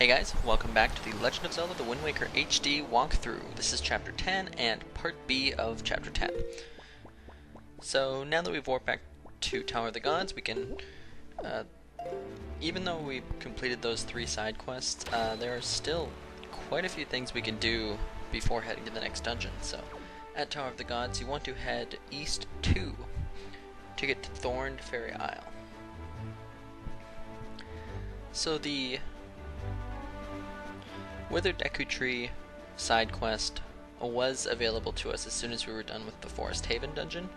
Hey guys, welcome back to the Legend of Zelda: The Wind Waker HD walkthrough. This is Chapter 10 and Part B of Chapter 10. So now that we've warped back to Tower of the Gods, we can, even though we completed those 3 side quests, there are still quite a few things we can do before heading to the next dungeon. So at Tower of the Gods, you want to head east 2 to get to Thorn Fairy Isle. So the Withered Deku Tree side quest was available to us as soon as we were done with the Forest Haven dungeon,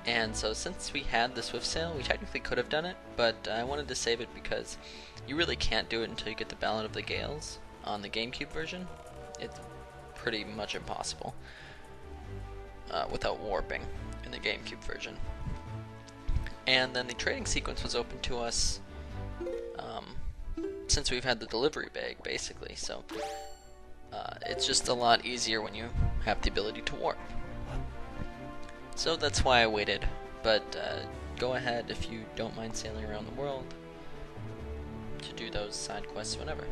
and so since we had the Swift Sail, we technically could have done it, but I wanted to save it because you really can't do it until you get the Ballad of the Gales on the GameCube version. It's pretty much impossible without warping in the GameCube version. And then the trading sequence was open to us since we've had the delivery bag, basically, so it's just a lot easier when you have the ability to warp. So that's why I waited, but go ahead if you don't mind sailing around the world to do those side quests whenever.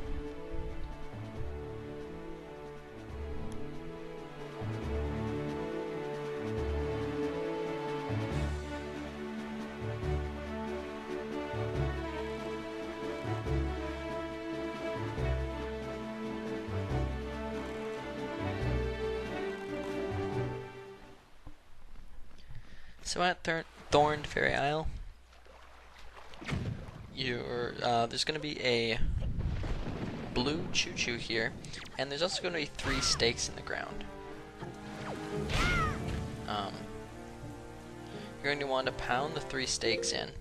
So at Thorn Fairy Isle, there's going to be a blue choo-choo here, and there's also going to be 3 stakes in the ground. You're going to want to pound the 3 stakes in,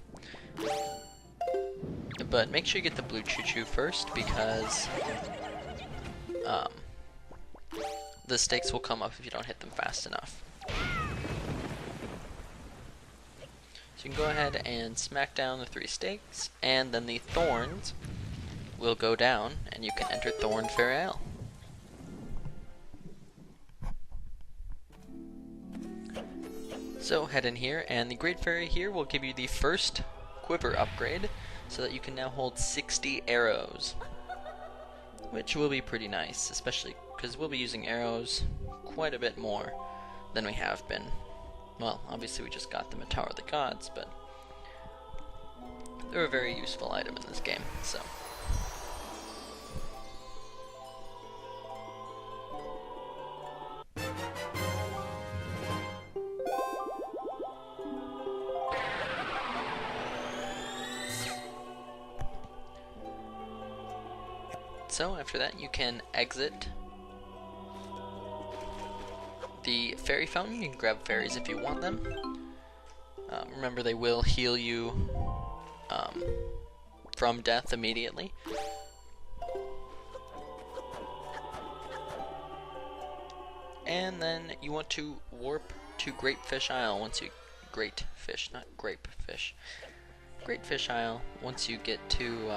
but make sure you get the blue choo-choo first, because the stakes will come up if you don't hit them fast enough. So you can go ahead and smack down the 3 stakes, and then the thorns will go down, and you can enter Thorn Fairy Isle. So head in here, and the Great Fairy here will give you the first quiver upgrade, so that you can now hold 60 arrows, which will be pretty nice, especially because we'll be using arrows quite a bit more than we have been. Well, obviously we just got them at Tower of the Gods, but they're a very useful item in this game, so. So after that you can exit the fairy fountain. You can grab fairies if you want them. Remember, they will heal you from death immediately. And then you want to warp to Great Fish Isle once you... Great Fish, not Grape Fish. Great Fish Isle once you get to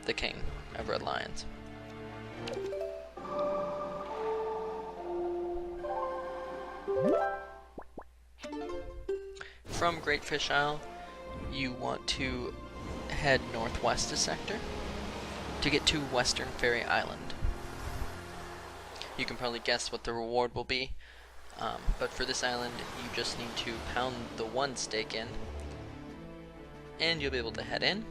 the King of Red Lions. From Great Fish Isle, you want to head northwest a sector to get to Western Fairy Island. You can probably guess what the reward will be, but for this island you just need to pound the 1 stake in, and you'll be able to head in,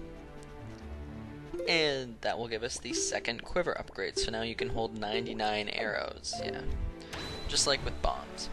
and that will give us the 2nd quiver upgrade, so now you can hold 99 arrows, yeah, just like with bombs.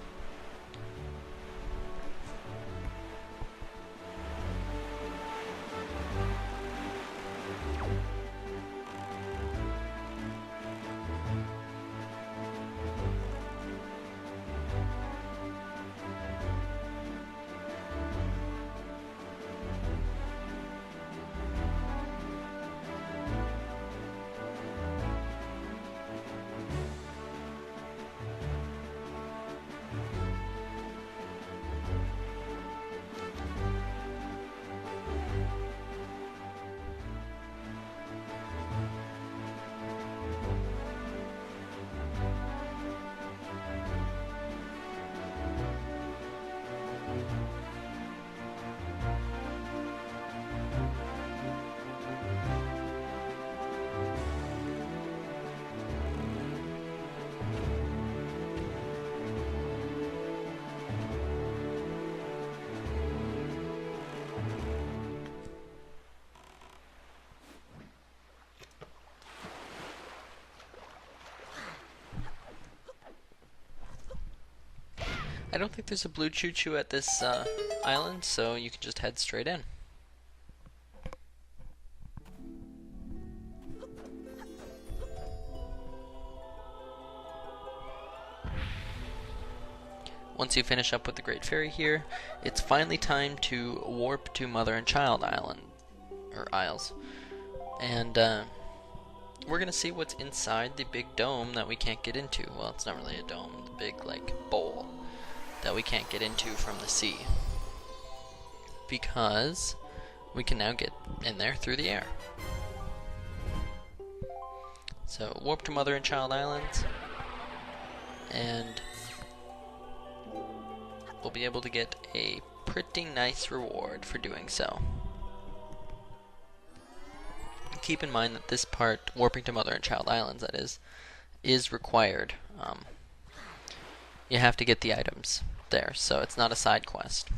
I don't think there's a blue choo-choo at this island, so you can just head straight in. Once you finish up with the Great Fairy here, it's finally time to warp to Mother and Child Island, or Isles. And we're gonna see what's inside the big dome that we can't get into. Well, it's not really a dome, the big, like, bowl that we can't get into from the sea. Because we can now get in there through the air. So, warp to Mother and Child Islands, and we'll be able to get a pretty nice reward for doing so. Keep in mind that this part, warping to Mother and Child Islands, that is required. You have to get the items there, so it's not a side quest.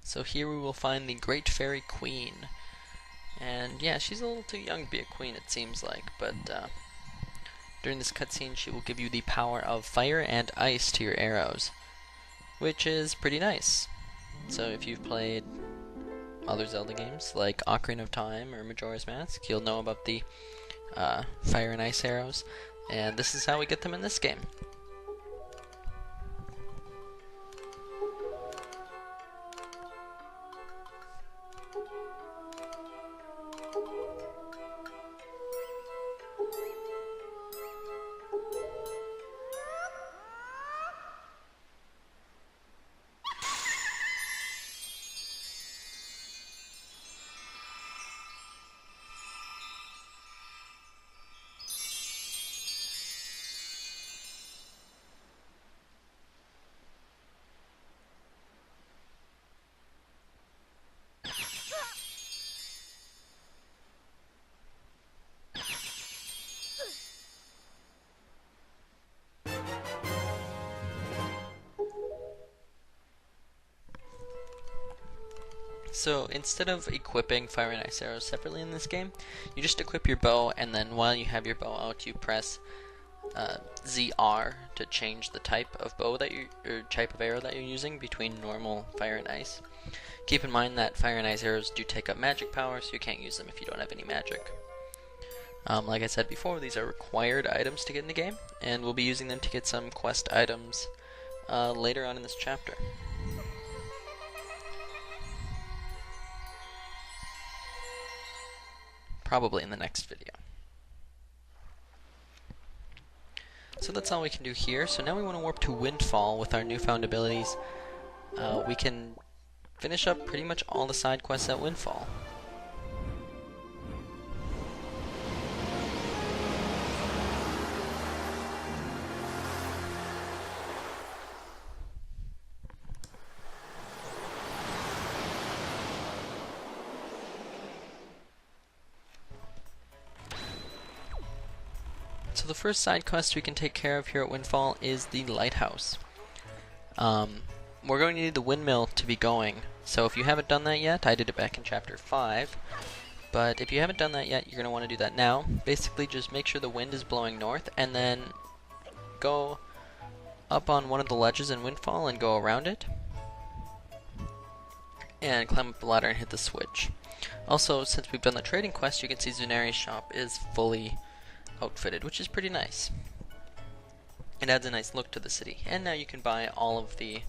So here we will find the Great Fairy Queen. And yeah, she's a little too young to be a queen, it seems like, but during this cutscene she will give you the power of fire and ice to your arrows, which is pretty nice. So if you've played other Zelda games like Ocarina of Time or Majora's Mask, you'll know about the fire and ice arrows, and this is how we get them in this game. So instead of equipping fire and ice arrows separately in this game, you just equip your bow, and then while you have your bow out, you press ZR to change the type of bow that or type of arrow that you're using between normal fire and ice. Keep in mind that fire and ice arrows do take up magic power, so you can't use them if you don't have any magic. Like I said before, these are required items to get in the game, and we'll be using them to get some quest items later on in this chapter. Probably in the next video. So that's all we can do here. So now we want to warp to Windfall with our newfound abilities. We can finish up pretty much all the side quests at Windfall. So the first side quest we can take care of here at Windfall is the lighthouse. We're going to need the windmill to be going, so if you haven't done that yet, I did it back in chapter 5, but if you haven't done that yet, you're going to want to do that now. Basically just make sure the wind is blowing north, and then go up on one of the ledges in Windfall and go around it, and climb up the ladder and hit the switch. Also, since we've done the trading quest, you can see Zunari's shop is fully outfitted, which is pretty nice. It adds a nice look to the city, and now you can buy all of the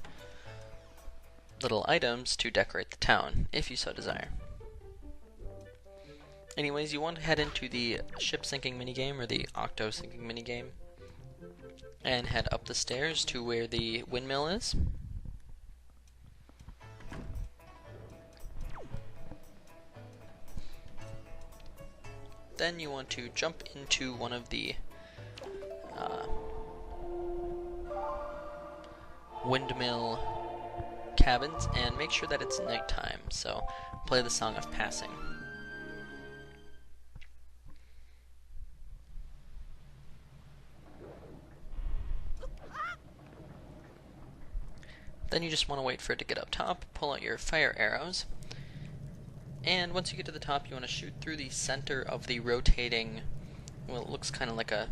little items to decorate the town, if you so desire. Anyways, you want to head into the ship sinking minigame, or the octo sinking minigame, and head up the stairs to where the windmill is. Then you want to jump into one of the Windmill cabins and make sure that it's nighttime. So play the Song of Passing. Then you just want to wait for it to get up top, pull out your fire arrows, and once you get to the top you want to shoot through the center of the rotating, well, it looks kind of like a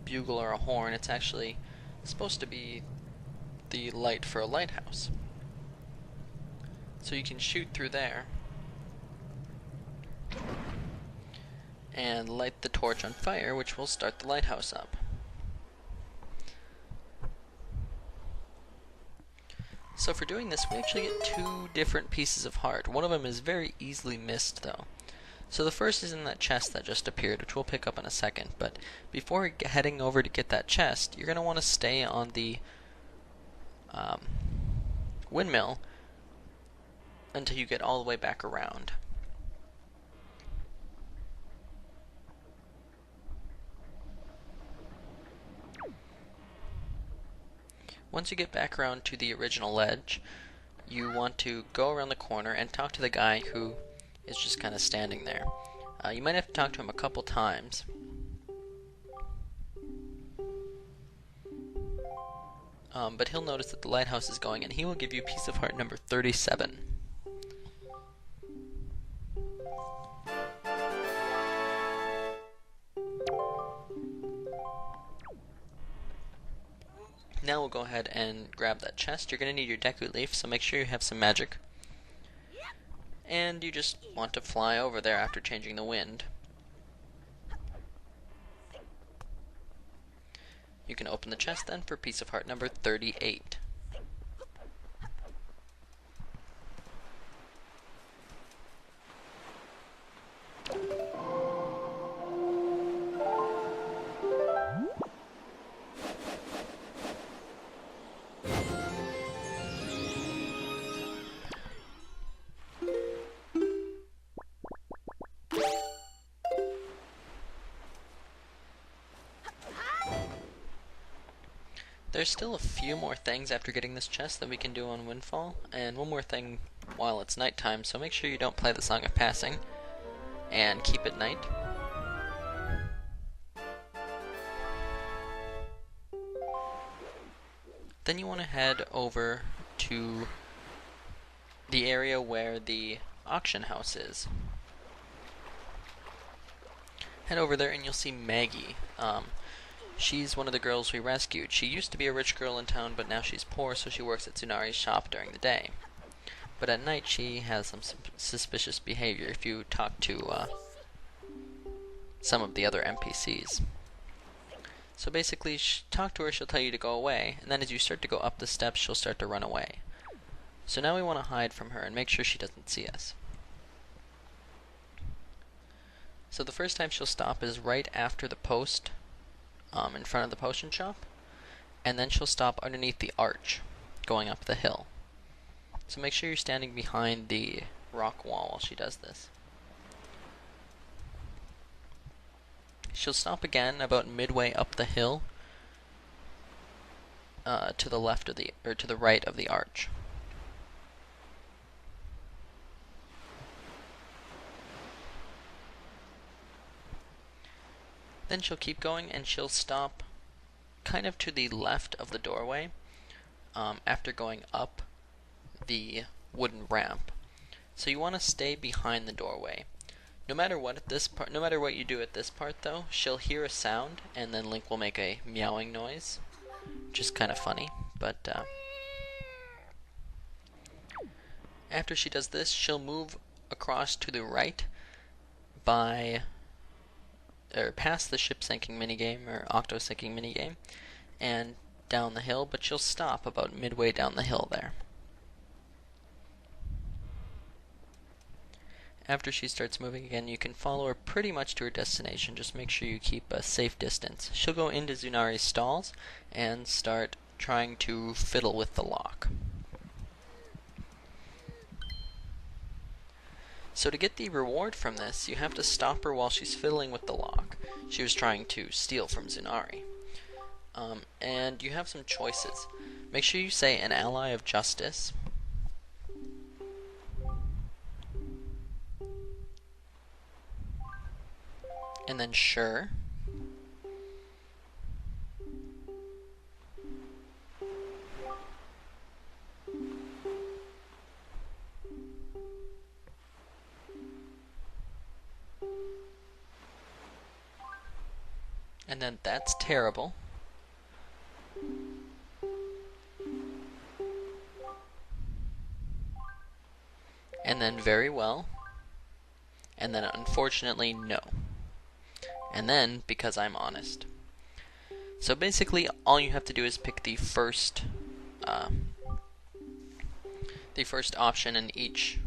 bugle or a horn. It's actually supposed to be the light for a lighthouse. So you can shoot through there and light the torch on fire, which will start the lighthouse up. So for doing this, we actually get two different pieces of heart. One of them is very easily missed, though. So the first is in that chest that just appeared, which we'll pick up in a second. But before heading over to get that chest, you're going to want to stay on the windmill until you get all the way back around. Once you get back around to the original ledge, you want to go around the corner and talk to the guy who is just kind of standing there. You might have to talk to him a couple times. But he'll notice that the lighthouse is going and he will give you piece of heart number 37. Now we'll go ahead and grab that chest. You're going to need your Deku Leaf, so make sure you have some magic. And you just want to fly over there after changing the wind. You can open the chest then for piece of heart number 38. There's still a few more things after getting this chest that we can do on Windfall, and one more thing while it's nighttime, so make sure you don't play the Song of Passing, and keep it night. Then you want to head over to the area where the auction house is. Head over there and you'll see Maggie. She's one of the girls we rescued. She used to be a rich girl in town, but now she's poor, so she works at Tsunari's shop during the day. But at night she has some suspicious behavior if you talk to some of the other NPCs. So basically, talk to her, she'll tell you to go away, and then as you start to go up the steps, she'll start to run away. So now we want to hide from her and make sure she doesn't see us. So the first time she'll stop is right after the post, in front of the potion shop, and then she'll stop underneath the arch going up the hill. So make sure you're standing behind the rock wall while she does this. She'll stop again about midway up the hill, to the left of the, or to the right of the arch. Then she'll keep going and she'll stop kind of to the left of the doorway after going up the wooden ramp. So you want to stay behind the doorway. No matter what at this part, no matter what you do at this part though, she'll hear a sound and then Link will make a meowing noise, which is kind of funny. But after she does this, she'll move across to the right by past the ship sinking minigame or octo sinking minigame and down the hill, but she'll stop about midway down the hill there. After she starts moving again, you can follow her pretty much to her destination. Just make sure you keep a safe distance. She'll go into Tsunari's stalls and start trying to fiddle with the lock. So to get the reward from this, you have to stop her while she's fiddling with the lock. She was trying to steal from Tsunari. And you have some choices. Make sure you say an ally of justice. And then sure. And then that's terrible. And then very well. And then unfortunately no. And then because I'm honest. So basically all you have to do is pick the first option in each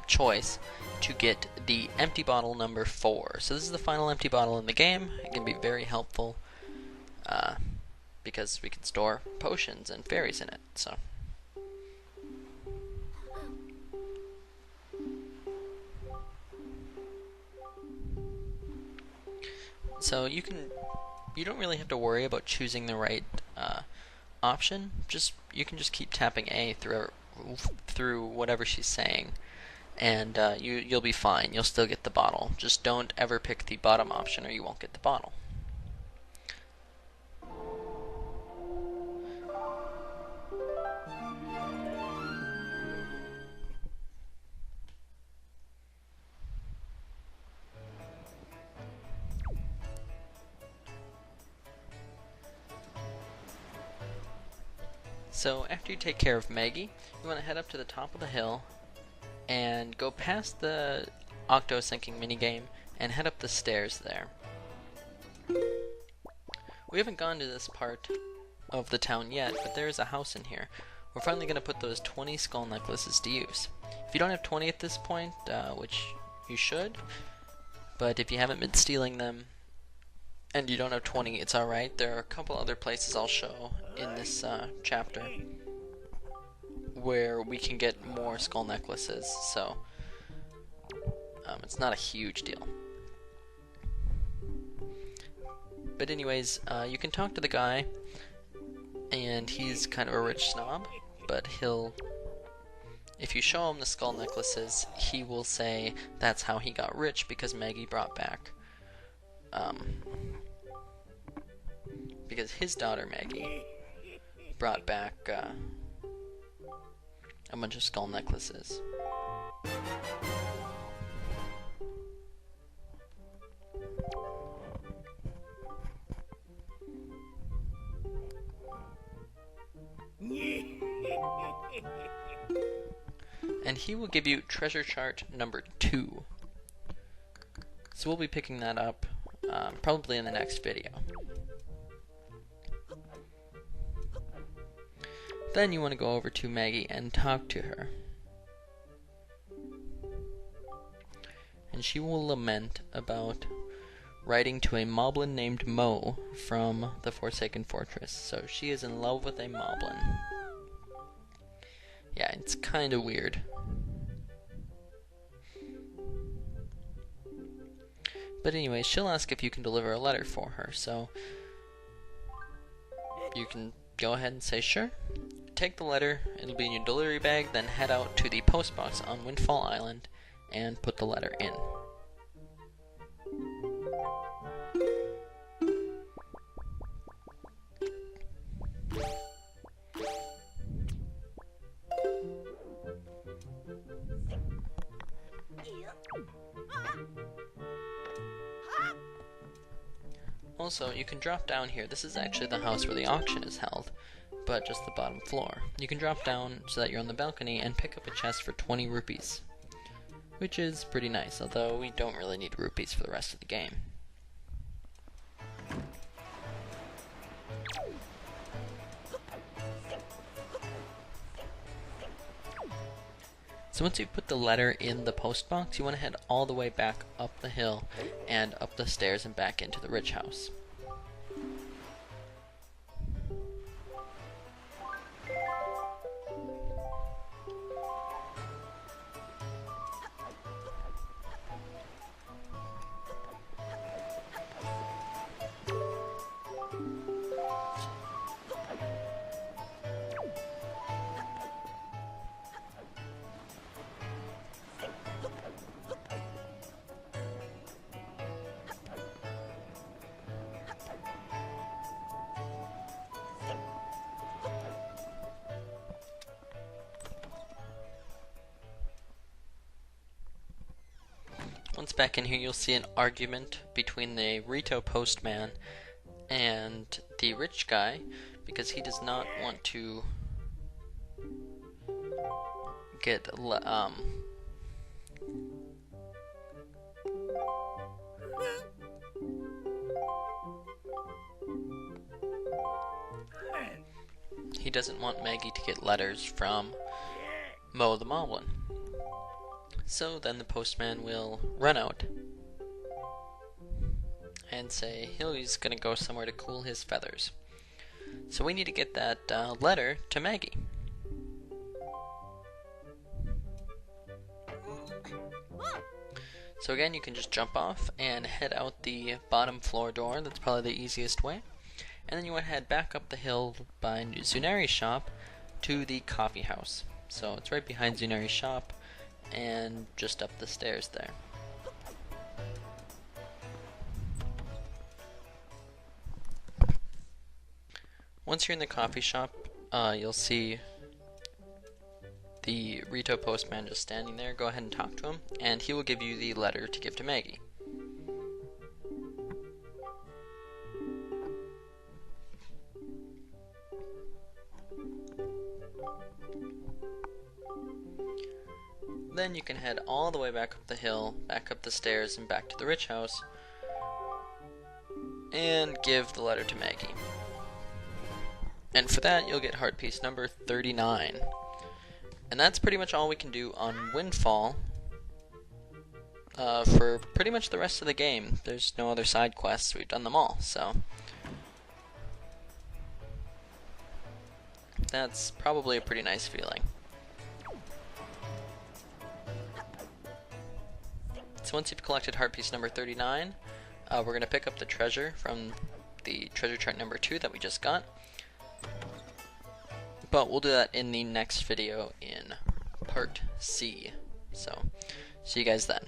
choice to get the empty bottle number 4. So this is the final empty bottle in the game. It can be very helpful because we can store potions and fairies in it. So you don't really have to worry about choosing the right option. You can just keep tapping A through whatever she's saying, and you'll be fine. You'll still get the bottle. Just don't ever pick the bottom option, or you won't get the bottle. So after you take care of Maggie, you want to head up to the top of the hill and go past the octo sinking minigame and head up the stairs there. We haven't gone to this part of the town yet, but there is a house in here. We're finally going to put those 20 skull necklaces to use. If you don't have 20 at this point, which you should, but if you haven't been stealing them and you don't have 20, it's alright. There are a couple other places I'll show in this chapter where we can get more skull necklaces, so it's not a huge deal. But anyways, you can talk to the guy, and he's kind of a rich snob, but if you show him the skull necklaces, he will say that's how he got rich, because Maggie brought back because his daughter Maggie brought back a bunch of skull necklaces. And he will give you treasure chart number 2. So we'll be picking that up probably in the next video. Then you want to go over to Maggie and talk to her. And she will lament about writing to a moblin named Mo from the Forsaken Fortress. So she is in love with a moblin. Yeah, it's kind of weird. But anyway, she'll ask if you can deliver a letter for her, so you can go ahead and say sure. Take the letter, it'll be in your delivery bag, then head out to the post box on Windfall Island and put the letter in. Also, you can drop down here. This is actually the house where the auction is held, but just the bottom floor. You can drop down so that you're on the balcony and pick up a chest for 20 rupees, which is pretty nice, although we don't really need rupees for the rest of the game. So once you've put the letter in the post box, you want to head all the way back up the hill and up the stairs and back into the rich house. Once back in here, you'll see an argument between the Rito postman and the rich guy, because he does not want to get he doesn't want Maggie to get letters from Mo the Moblin. So then the postman will run out and say he's gonna go somewhere to cool his feathers. So we need to get that letter to Maggie. So again, you can just jump off and head out the bottom floor door. That's probably the easiest way. And then you want to head back up the hill by Zunari's shop to the coffee house. So it's right behind Zunari's shop and just up the stairs there. Once you're in the coffee shop, you'll see the Rito postman just standing there. Go ahead and talk to him, and he will give you the letter to give to Maggie. Then you can head all the way back up the hill, back up the stairs, and back to the rich house, and give the letter to Maggie. And for that, you'll get heart piece number 39. And that's pretty much all we can do on Windfall for pretty much the rest of the game. There's no other side quests. We've done them all, so that's probably a pretty nice feeling. So once you've collected heart piece number 39, we're going to pick up the treasure from the treasure chart number 2 that we just got. But we'll do that in the next video in part C. So, see you guys then.